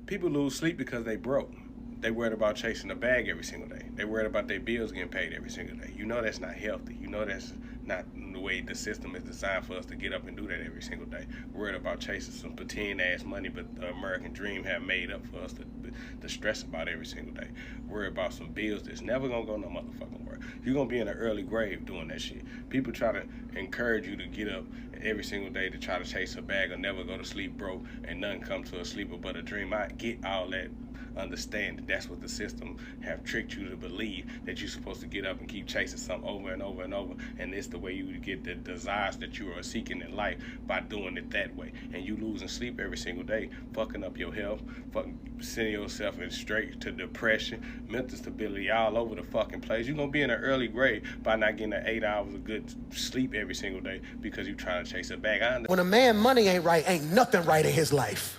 People lose sleep because they broke. They worried about chasing a bag every single day. They worried about their bills getting paid every single day. You know that's not healthy. You know that's not the way the system is designed for us to get up and do that every single day. Worried about chasing some pretend ass money, but the American dream have made up for us to stress about every single day. Worried about some bills that's never gonna go no motherfucking where. You're gonna be in an early grave doing that shit. People try to encourage you to get up every single day to try to chase a bag or never go to sleep broke and nothing comes to a sleeper but a dream. I get all that. Understand that that's what the system have tricked you to believe, that you're supposed to get up and keep chasing something over and over and over, and it's the way you get the desires that you are seeking in life by doing it that way. And you losing sleep every single day, fucking up your health, fucking sending yourself in straight to depression, mental stability all over the fucking place. You're gonna be in an early grave by not getting 8 hours of good sleep every single day because you're trying to chase a bag. When a man money ain't right, ain't nothing right in his life.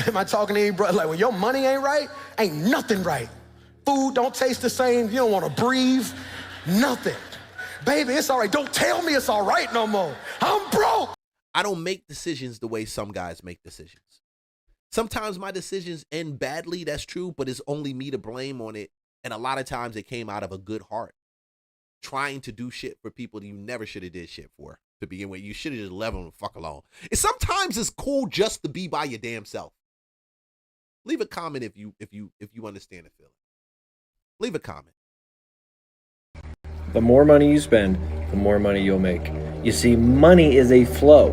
Am I talking to you, bro? Like, when your money ain't right, ain't nothing right. Food don't taste the same. You don't want to breathe. Nothing. Baby, it's all right. Don't tell me it's all right no more. I'm broke. I don't make decisions the way some guys make decisions. Sometimes my decisions end badly, that's true, but it's only me to blame on it. And a lot of times it came out of a good heart. Trying to do shit for people that you never should have did shit for to begin with. You should have just left them the fuck alone. And sometimes it's cool just to be by your damn self. Leave a comment if you understand the feeling. Leave a comment. The more money you spend, the more money you'll make. You see, money is a flow.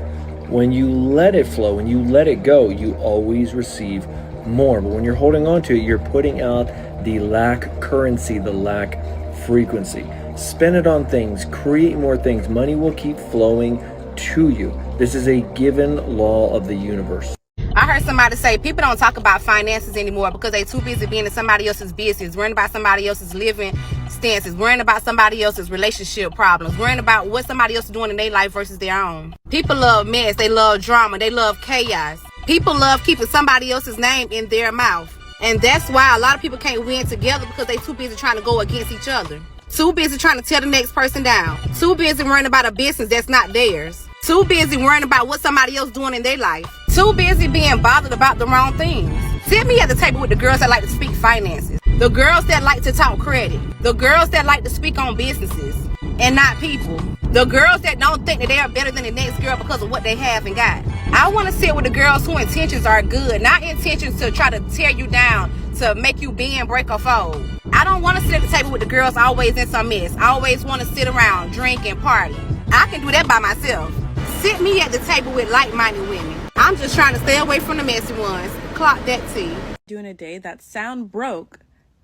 When you let it flow, when you let it go, you always receive more. But when you're holding on to it, you're putting out the lack currency, the lack frequency. Spend it on things, create more things. Money will keep flowing to you. This is a given law of the universe. I heard somebody say people don't talk about finances anymore because they too busy being in somebody else's business, worrying about somebody else's living stances, worrying about somebody else's relationship problems, worrying about what somebody else is doing in their life versus their own. People love mess, they love drama, they love chaos. People love keeping somebody else's name in their mouth. And that's why a lot of people can't win together because they too busy trying to go against each other. Too busy trying to tear the next person down. Too busy worrying about a business that's not theirs. Too busy worrying about what somebody else doing in their life. Too busy being bothered about the wrong things. Sit me at the table with the girls that like to speak finances. The girls that like to talk credit. The girls that like to speak on businesses and not people. The girls that don't think that they are better than the next girl because of what they have and got. I want to sit with the girls whose intentions are good, not intentions to try to tear you down, to make you bend, break, or fold. I don't want to sit at the table with the girls always in some mess. I always want to sit around, drink, and party. I can do that by myself. Sit me at the table with like-minded women. I'm just trying to stay away from the messy ones. Clock that T. Doing a day that sound broke,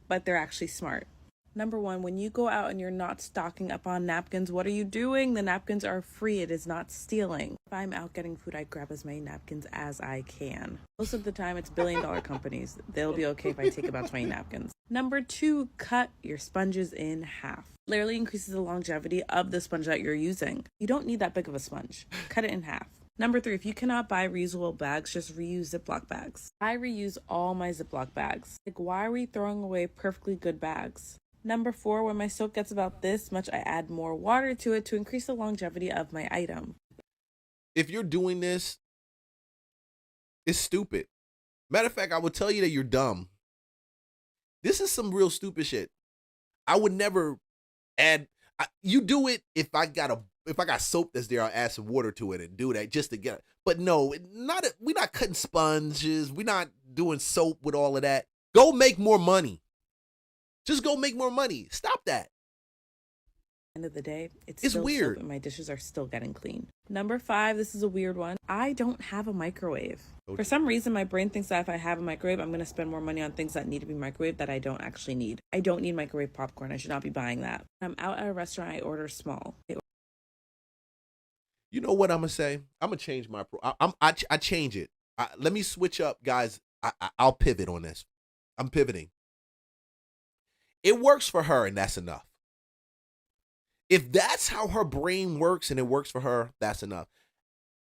but they're actually smart. Number one, when you go out and you're not stocking up on napkins, what are you doing? The napkins are free. It is not stealing. If I'm out getting food, I grab as many napkins as I can. Most of the time, it's billion-dollar companies. They'll be okay if I take about 20 napkins. Number two, cut your sponges in half. Literally increases the longevity of the sponge that you're using. You don't need that big of a sponge. Cut it in half. Number three, if you cannot buy reusable bags, just reuse Ziploc bags. I reuse all my Ziploc bags. Like, why are we throwing away perfectly good bags? Number four, when my soap gets about this much, I add more water to it to increase the longevity of my item. If you're doing this, it's stupid. Matter of fact, I would tell you that you're dumb. This is some real stupid shit. I would never add. You do it if I got soap that's there, I'll add some water to it and do that just to get it. But no, we're not cutting sponges. We're not doing soap with all of that. Go make more money. Just go make more money. Stop that. End of the day, it's It's still weird. soap and my dishes are still getting clean. Number five, this is a weird one. I don't have a microwave. For some reason, my brain thinks that if I have a microwave, I'm going to spend more money on things that need to be microwaved that I don't actually need. I don't need microwave popcorn. I should not be buying that. When I'm out at a restaurant, I order small. You know what I'm gonna say? I'm gonna change my. I change it. Let me switch up, guys. I'll pivot on this. I'm pivoting. It works for her, and that's enough. If that's how her brain works and it works for her, that's enough.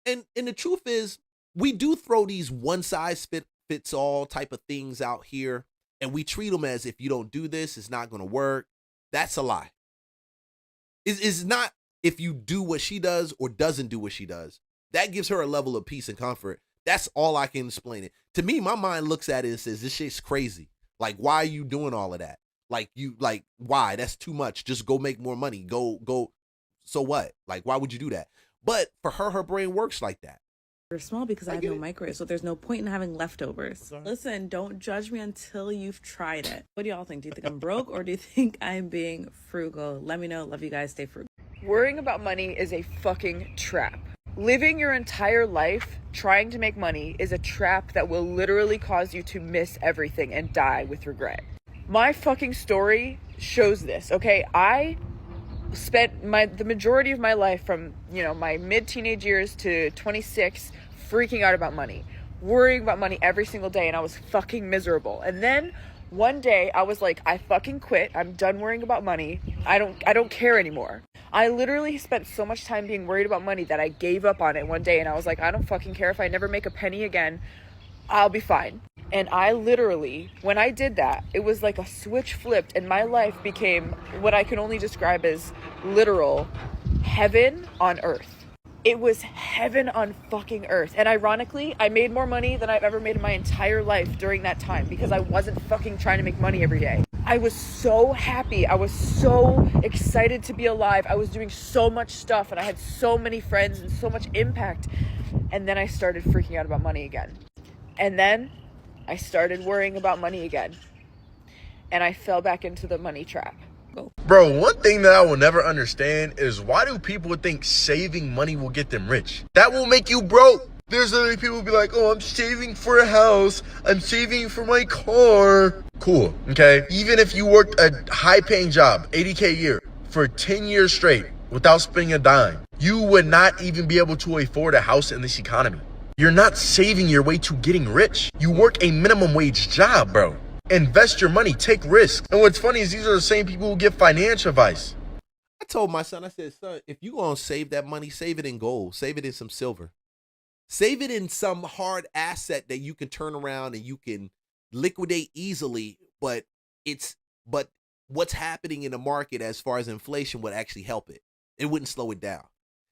And the truth is, we do throw these one size fits all type of things out here, and we treat them as if you don't do this, it's not gonna work. That's a lie. It's not if you do what she does or doesn't do what she does. That gives her a level of peace and comfort That's all I can explain it. To me, my mind looks at it and says, this shit's crazy. Like, why are you doing all of that? Like, why? That's too much. Just go make more money. Go. So what? Like, why would you do that? But for her brain works like that. They're small because I have no microwave, so there's no point in having leftovers. Listen, don't judge me until you've tried it. What do y'all think? Do you think I'm broke or do you think I'm being frugal? Let me know. Love you guys. Stay frugal. Worrying about money is a fucking trap. Living your entire life trying to make money is a trap that will literally cause you to miss everything and die with regret. My fucking story shows this, okay? I spent the majority of my life from, my mid-teenage years to 26 freaking out about money, worrying about money every single day, and I was fucking miserable. And then one day I was like, I fucking quit. I'm done worrying about money. I don't care anymore. I literally spent so much time being worried about money that I gave up on it one day, and I was like, I don't fucking care if I never make a penny again. I'll be fine. And I literally, when I did that, it was like a switch flipped and my life became what I can only describe as literal heaven on earth. It was heaven on fucking earth. And ironically, I made more money than I've ever made in my entire life during that time because I wasn't fucking trying to make money every day. I was so happy. I was so excited to be alive. I was doing so much stuff and I had so many friends and so much impact. And then I started freaking out about money again. And then I started worrying about money again. And I fell back into the money trap. Bro, one thing that I will never understand is why do people think saving money will get them rich? That will make you broke. There's other people who be like, oh, I'm saving for a house. I'm saving for my car. Cool, okay? Even if you worked a high-paying job, $80K a year, for 10 years straight without spending a dime, you would not even be able to afford a house in this economy. You're not saving your way to getting rich. You work a minimum wage job, bro. Invest your money, take risks. And what's funny is these are the same people who give financial advice. I told my son, I said, son, if you going to save that money, save it in gold. Save it in some silver. Save it in some hard asset that you can turn around and you can liquidate easily. But what's happening in the market as far as inflation would actually help it. It wouldn't slow it down.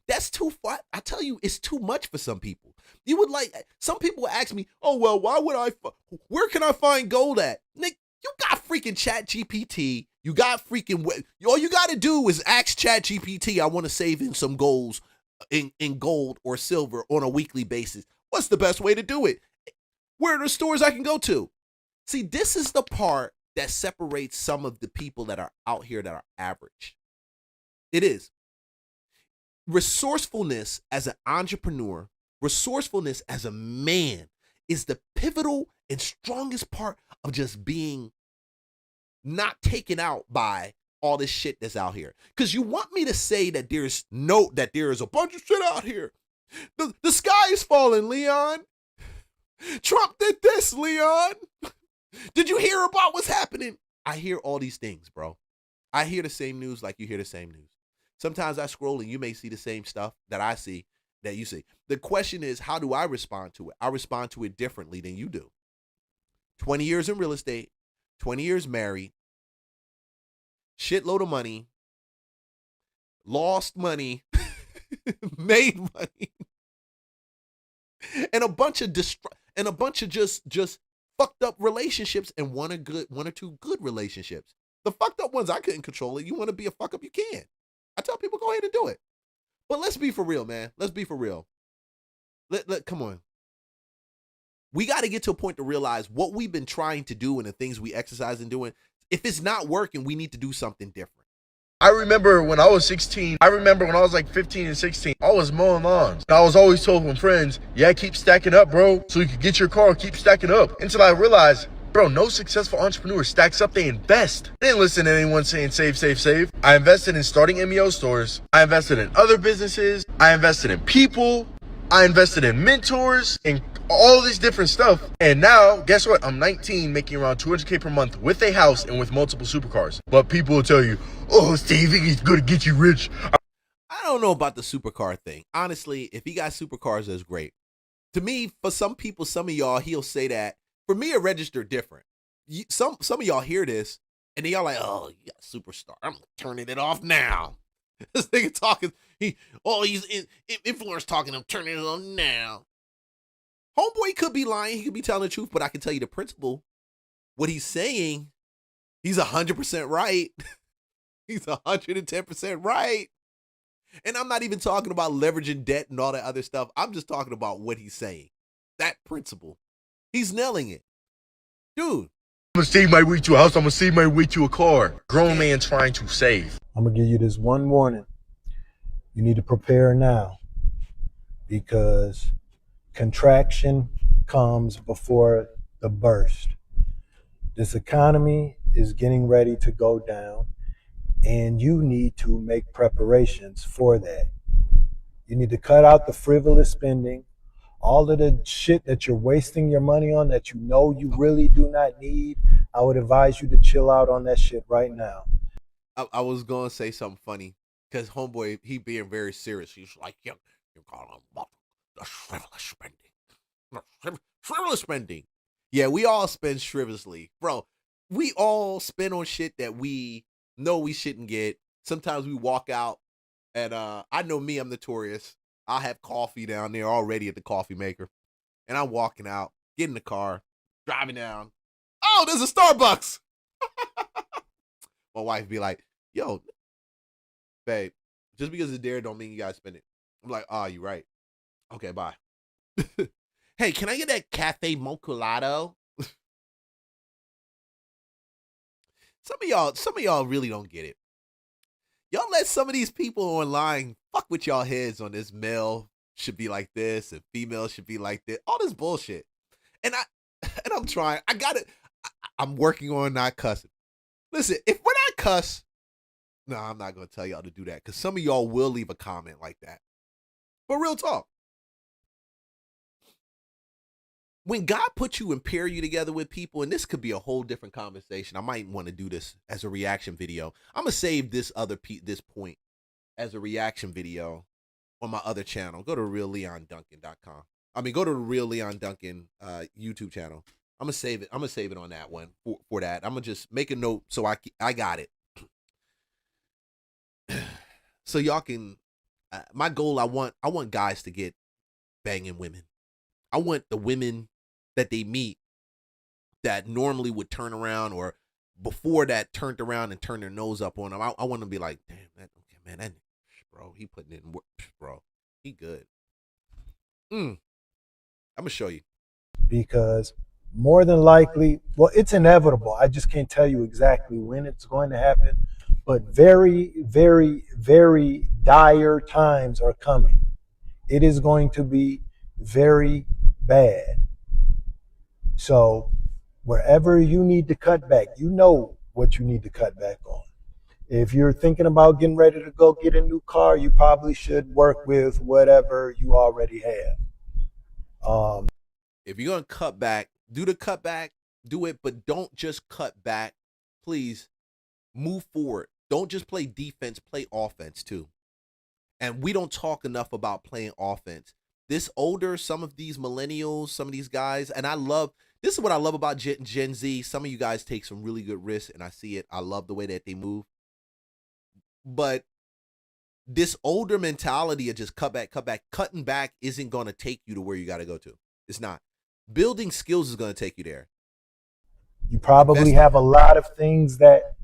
That's too far. I tell you, it's too much for some people. You would some people would ask me, oh, well, where can I find gold at? Nick, you got freaking Chat GPT. You got all you got to do is ask Chat GPT, I want to save in some golds in gold or silver on a weekly basis. What's the best way to do it? Where are the stores I can go to? See, this is the part that separates some of the people that are out here that are average. It is. Resourcefulness as an entrepreneur, resourcefulness as a man is the pivotal and strongest part of just being not taken out by all this shit that's out here. Because you want me to say that there is a bunch of shit out here. The sky is falling, Leon. Trump did this, Leon. Did you hear about what's happening? I hear all these things, bro. I hear the same news like you hear the same news. Sometimes I scroll and you may see the same stuff that I see, that you see. The question is, how do I respond to it? I respond to it differently than you do. 20 years in real estate, 20 years married, shitload of money, lost money, made money, and a bunch of just fucked up relationships and one or two good relationships. The fucked up ones I couldn't control it. You want to be a fuck up, you can. I tell people go ahead and do it. But let's be for real, man. Let's be for real. Come on. We got to get to a point to realize what we've been trying to do and the things we exercise and doing. If it's not working, we need to do something different. I remember when I was 16, I remember when I was like 15 and 16, I was mowing lawns. And I was always told from friends, yeah, keep stacking up, bro. So you can get your car, keep stacking up. Until I realized, bro, no successful entrepreneur stacks up, they invest. I didn't listen to anyone saying save, save, save. I invested in starting MEO stores. I invested in other businesses. I invested in people. I invested in mentors and all this different stuff. And now, guess what? I'm 19, making around $200K per month with a house and with multiple supercars. But people will tell you, oh, saving is going to get you rich. I don't know about the supercar thing. Honestly, if he got supercars, that's great. To me, for some people, some of y'all, he'll say that. For me, a register different. Some of y'all hear this, and then y'all like, oh, you got superstar. I'm turning it off now. This nigga talking, he's influencer talking, I'm turning it on now. Homeboy could be lying. He could be telling the truth, but I can tell you the principle. What he's saying, he's 100% right. He's 110% right. And I'm not even talking about leveraging debt and all that other stuff. I'm just talking about what he's saying. That principle. He's nailing it. Dude. I'm gonna save my way to a house. I'm gonna save my way to a car. Grown man trying to save. I'm gonna give you this one warning. You need to prepare now, because contraction comes before the burst. This economy is getting ready to go down, and you need to make preparations for that. You need to cut out the frivolous spending, all of the shit that you're wasting your money on that you know you really do not need. I would advise you to chill out on that shit right now. I was going to say something funny, because homeboy, he being very serious. He's like, you call him the frivolous spending. Frivolous spending. Yeah, we all spend frivolously. Bro, we all spend on shit that we know we shouldn't get. Sometimes we walk out, and I know me, I'm notorious. I'll have coffee down there already at the coffee maker, and I'm walking out, get in the car, driving down. Oh, there's a Starbucks. My wife be like, yo, babe, just because it's there don't mean you gotta spend it. I'm like, oh, you right. Okay, bye. Hey, can I get that cafe mochilado? Some of y'all really don't get it. Y'all let some of these people online fuck with y'all heads on this male should be like this and female should be like this. All this bullshit. And I'm trying. I'm working on not cussing. Listen, if when I cuss, no, I'm not going to tell y'all to do that, because some of y'all will leave a comment like that. But real talk. When God puts you and pair you together with people, and this could be a whole different conversation. I might want to do this as a reaction video. I'm going to save this point as a reaction video on my other channel. Go to realleonduncan.com. I mean, go to the Real Leon Duncan YouTube channel. I'm going to save it. I'm going to save it on that one for that. I'm going to just make a note so I got it. So y'all can, my goal, I want guys to get banging women. I want the women that they meet that normally would turn around, or before that turned around and turned their nose up on them. I want to be like, damn, that bro, he putting in work, bro. He good. I'm going to show you. Because more than likely, well, it's inevitable. I just can't tell you exactly when it's going to happen, but very, very, very dire times are coming. It is going to be very bad. So wherever you need to cut back, you know what you need to cut back on. If you're thinking about getting ready to go get a new car, you probably should work with whatever you already have. If you're going to cut back, do the cut back, do it, but don't just cut back. Please move forward. Don't just play defense, play offense too. And we don't talk enough about playing offense. This older, some of these millennials, some of these guys, and this is what I love about Gen Z. Some of you guys take some really good risks, and I see it. I love the way that they move. But this older mentality of just cut back, cutting back isn't going to take you to where you got to go to. It's not. Building skills is going to take you there. You probably have a lot of things that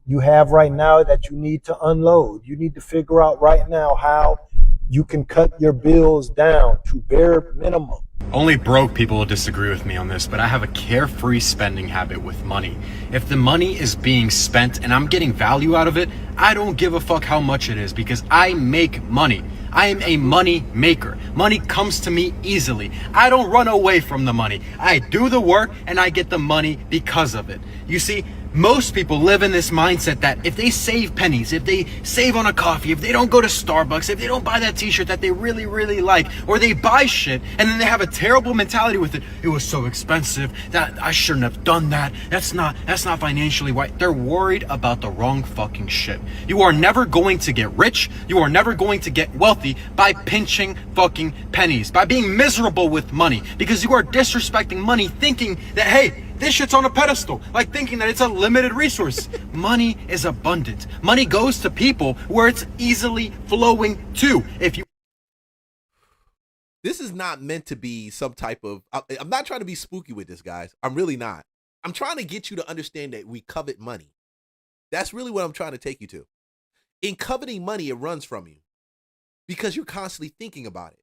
you have right now that you need to unload. You need to figure out right now how you can cut your bills down to bare minimum. Only broke people will disagree with me on this, but I have a carefree spending habit with money. If the money is being spent and I'm getting value out of it, I don't give a fuck how much it is, because I make money. I am a money maker. Money comes to me easily. I don't run away from the money. I do the work and I get the money because of it. You see, most people live in this mindset that if they save pennies, if they save on a coffee, if they don't go to Starbucks, if they don't buy that t-shirt that they really, really like, or they buy shit and then they have a terrible mentality with it. It was so expensive that I shouldn't have done that. That's not financially right. They're worried about the wrong fucking shit. You are never going to get rich. You are never going to get wealthy by pinching fucking pennies, by being miserable with money, because you are disrespecting money, thinking that, hey, this shit's on a pedestal, like thinking that it's a limited resource. Money is abundant. Money goes to people where it's easily flowing to. If you This is not meant to be some type of, I'm not trying to be spooky with this, guys. I'm really not. I'm trying to get you to understand that we covet money. That's really what I'm trying to take you to. In coveting money, it runs from you because you're constantly thinking about it.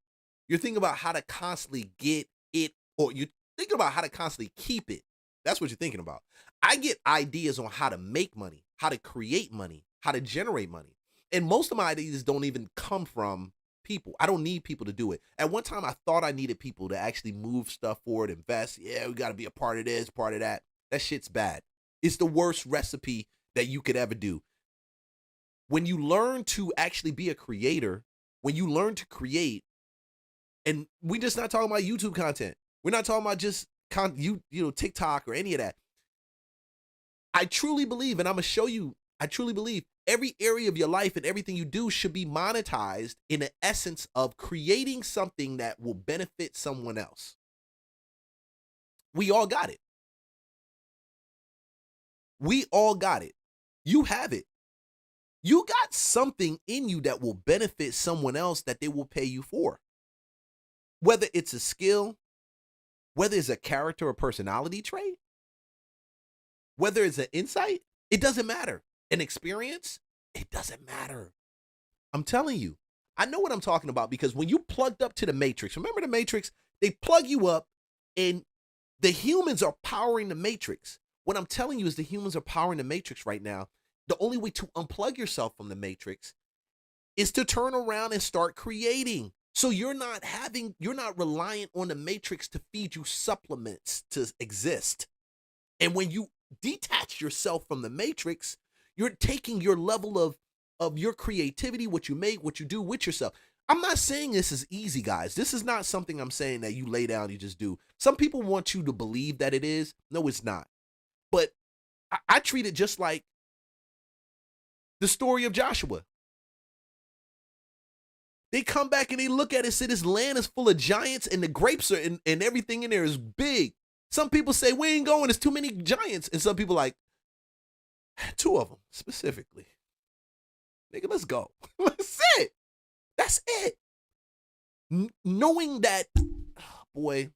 You're thinking about how to constantly get it, or you're thinking about how to constantly keep it. That's what you're thinking about. I get ideas on how to make money, how to create money, how to generate money. And most of my ideas don't even come from people. I don't need people to do it. At one time, I thought I needed people to actually move stuff forward, invest. Yeah, we got to be a part of this, part of that. That shit's bad. It's the worst recipe that you could ever do. When you learn to actually be a creator, when you learn to create, and we're just not talking about YouTube content. We're not talking about just TikTok or any of that. I truly believe, and I'm going to show you, I truly believe every area of your life and everything you do should be monetized in the essence of creating something that will benefit someone else. We all got it. We all got it. You have it. You got something in you that will benefit someone else that they will pay you for. Whether it's a skill, whether it's a character or personality trait, whether it's an insight, it doesn't matter. An experience, it doesn't matter. I'm telling you, I know what I'm talking about because when you plugged up to the Matrix, remember the Matrix? They plug you up and the humans are powering the Matrix. What I'm telling you is the humans are powering the Matrix right now. The only way to unplug yourself from the Matrix is to turn around and start creating. So you're not reliant on the Matrix to feed you supplements to exist. And when you detach yourself from the Matrix, you're taking your level of your creativity, what you make, what you do with yourself. I'm not saying this is easy, guys. This is not something I'm saying that you lay down, you just do. Some people want you to believe that it is. No, it's not. But I treat it just like the story of Joshua. They come back and they look at it and say this land is full of giants and the grapes are and everything in there is big. Some people say we ain't going, there's too many giants. And some people like, 2 of them specifically. Nigga, let's go. That's it. That's it. Knowing that, boy,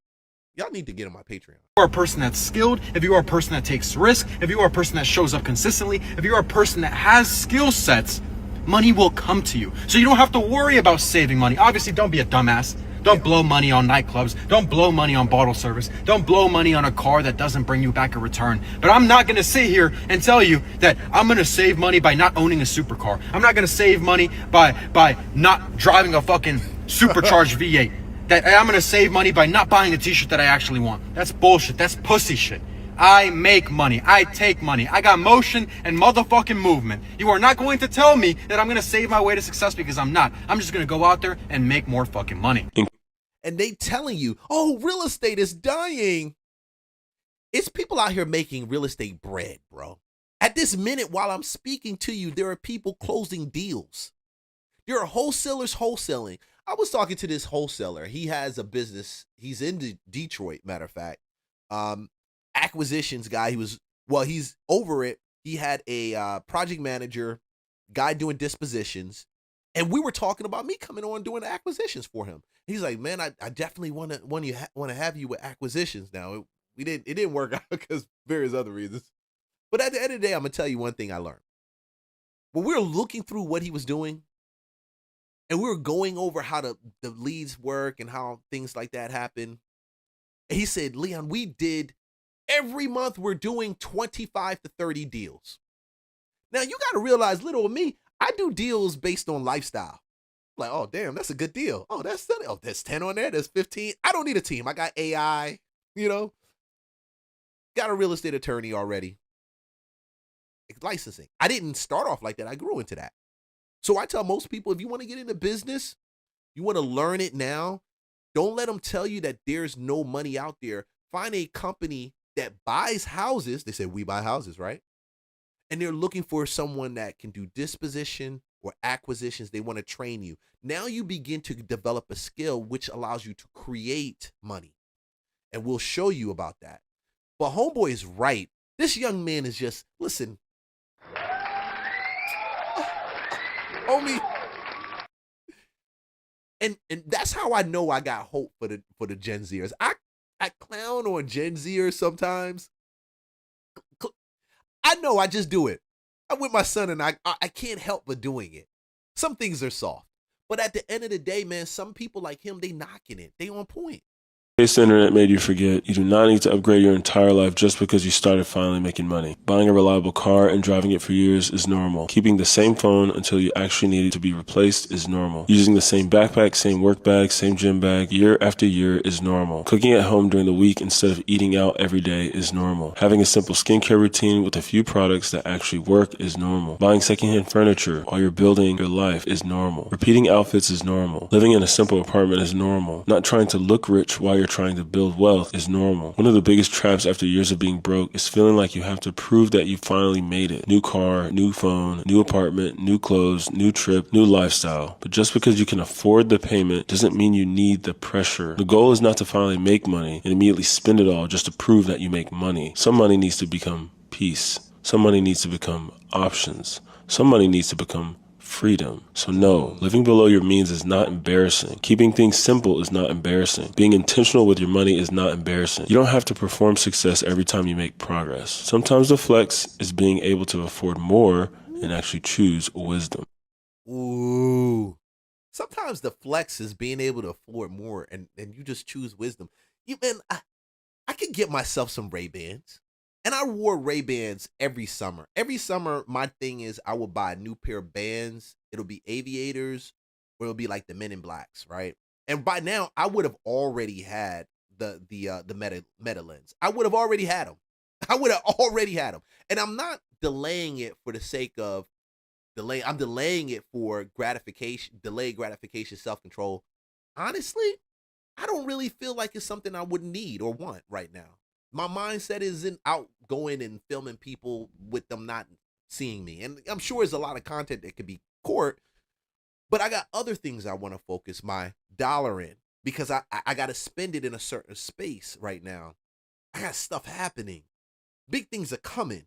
y'all need to get on my Patreon. If you are a person that's skilled, if you are a person that takes risk, if you are a person that shows up consistently, if you are a person that has skill sets, money will come to you. So you don't have to worry about saving money. Obviously, don't be a dumbass. Don't blow money on nightclubs. Don't blow money on bottle service. Don't blow money on a car that doesn't bring you back a return. But I'm not going to sit here and tell you that I'm going to save money by not owning a supercar. I'm not going to save money by not driving a fucking supercharged V8. That I'm going to save money by not buying a t-shirt that I actually want. That's bullshit. That's pussy shit. I make money. I take money. I got motion and motherfucking movement. You are not going to tell me that I'm going to save my way to success because I'm not. I'm just going to go out there and make more fucking money. And they telling you, oh, real estate is dying. It's people out here making real estate bread, bro. At this minute, while I'm speaking to you, there are people closing deals. There are wholesalers wholesaling. I was talking to this wholesaler. He has a business. He's in Detroit, matter of fact. Acquisitions guy. He's over it. He had a project manager, guy doing dispositions. And we were talking about me coming on doing acquisitions for him. He's like, man, I definitely want to have you with acquisitions now. It didn't work out because various other reasons. But at the end of the day, I'm gonna tell you one thing I learned. When we were looking through what he was doing, and we were going over how the leads work and how things like that happen, and he said, Leon, we did every month we're doing 25 to 30 deals. Now you got to realize, little of me, I do deals based on lifestyle. Like, oh, damn, that's a good deal. Oh, that's 30. Oh, there's 10 on there. There's 15. I don't need a team. I got AI, got a real estate attorney already. Licensing. I didn't start off like that. I grew into that. So I tell most people, if you want to get into business, you want to learn it now, don't let them tell you that there's no money out there. Find a company that buys houses. They say we buy houses, right? And they're looking for someone that can do disposition or acquisitions. They want to train you. Now you begin to develop a skill which allows you to create money. And we'll show you about that. But homeboy is right. This young man is just, listen. Homie, And that's how I know I got hope for the Gen Zers. I clown on Gen Zers sometimes. I know I just do it. I'm with my son and I can't help but doing it. Some things are soft. But at the end of the day, man, some people like him, they knocking it. They on point. The internet made you forget. You do not need to upgrade your entire life just because you started finally making money. Buying a reliable car and driving it for years is normal. Keeping the same phone until you actually need it to be replaced is normal. Using the same backpack, same work bag, same gym bag year after year is normal. Cooking at home during the week instead of eating out every day is normal. Having a simple skincare routine with a few products that actually work is normal. Buying secondhand furniture while you're building your life is normal. Repeating outfits is normal. Living in a simple apartment is normal. Not trying to look rich while you're trying to build wealth is normal. One of the biggest traps after years of being broke is feeling like you have to prove that you finally made it. New car, new phone, new apartment, new clothes, new trip, new lifestyle. But just because you can afford the payment doesn't mean you need the pressure. The goal is not to finally make money and immediately spend it all just to prove that you make money. Some money needs to become peace. Some money needs to become options. Some money needs to become freedom. So no, living below your means is not embarrassing. Keeping things simple is not embarrassing. Being intentional with your money is not embarrassing. You don't have to perform success every time you make progress. Sometimes the flex is being able to afford more and actually choose wisdom. Ooh. Sometimes the flex is being able to afford more and you just choose wisdom. I could get myself some Ray-Bans. And I wore Ray-Bans every summer. Every summer, my thing is I would buy a new pair of bands. It'll be aviators or it'll be like the Men in Blacks, right? And by now, I would have already had the meta lens. I would have already had them. And I'm not delaying it for the sake of delay. I'm delaying it for delayed gratification, self-control. Honestly, I don't really feel like it's something I would need or want right now. My mindset isn't out going and filming people with them not seeing me. And I'm sure there's a lot of content that could be caught, but I got other things I want to focus my dollar in because I got to spend it in a certain space right now. I got stuff happening. Big things are coming.